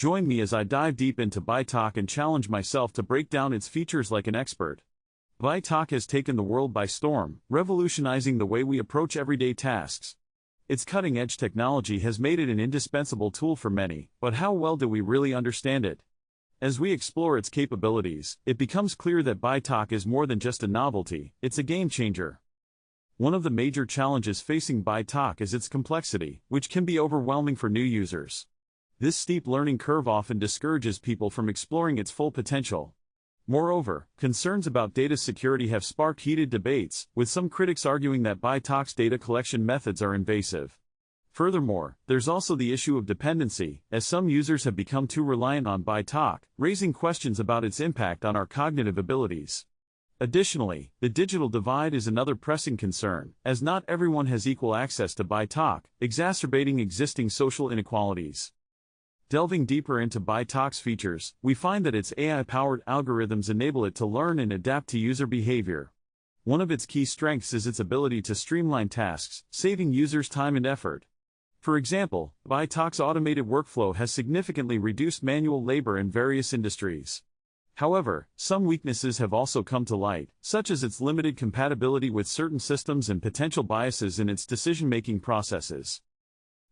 Join me as I dive deep into Bbai and challenge myself to break down its features like an expert. Bbai has taken the world by storm, revolutionizing the way we approach everyday tasks. Its cutting-edge technology has made it an indispensable tool for many, but how well do we really understand it? As we explore its capabilities, it becomes clear that Bbai is more than just a novelty, it's a game-changer. One of the major challenges facing Bbai is its complexity, which can be overwhelming for new users. This steep learning curve often discourages people from exploring its full potential. Moreover, concerns about data security have sparked heated debates, with some critics arguing that Bai's data collection methods are invasive. Furthermore, there's also the issue of dependency, as some users have become too reliant on Bbai, raising questions about its impact on our cognitive abilities. Additionally, the digital divide is another pressing concern, as not everyone has equal access to Bbai, exacerbating existing social inequalities. Delving deeper into Bai's features, we find that its AI-powered algorithms enable it to learn and adapt to user behavior. One of its key strengths is its ability to streamline tasks, saving users time and effort. For example, Bai's automated workflow has significantly reduced manual labor in various industries. However, some weaknesses have also come to light, such as its limited compatibility with certain systems and potential biases in its decision-making processes.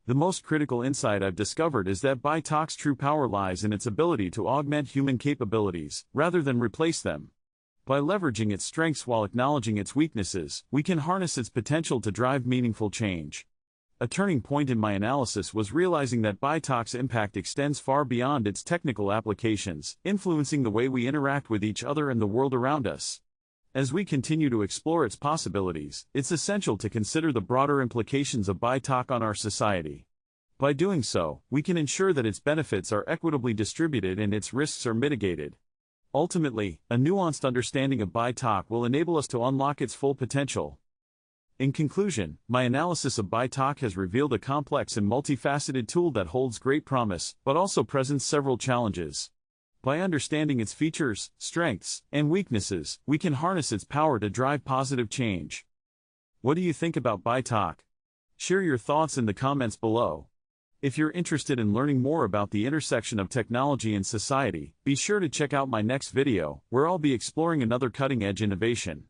The most critical insight I've discovered is that Bai's true power lies in its ability to augment human capabilities, rather than replace them. By leveraging its strengths while acknowledging its weaknesses, we can harness its potential to drive meaningful change. A turning point in my analysis was realizing that Bai's impact extends far beyond its technical applications, influencing the way we interact with each other and the world around us. As we continue to explore its possibilities, it's essential to consider the broader implications of Bbai on our society. By doing so, we can ensure that its benefits are equitably distributed and its risks are mitigated. Ultimately, a nuanced understanding of Bbai will enable us to unlock its full potential. In conclusion, my analysis of Bbai has revealed a complex and multifaceted tool that holds great promise, but also presents several challenges. By understanding its features, strengths, and weaknesses, we can harness its power to drive positive change. What do you think about Bbai? Share your thoughts in the comments below. If you're interested in learning more about the intersection of technology and society, be sure to check out my next video, where I'll be exploring another cutting-edge innovation.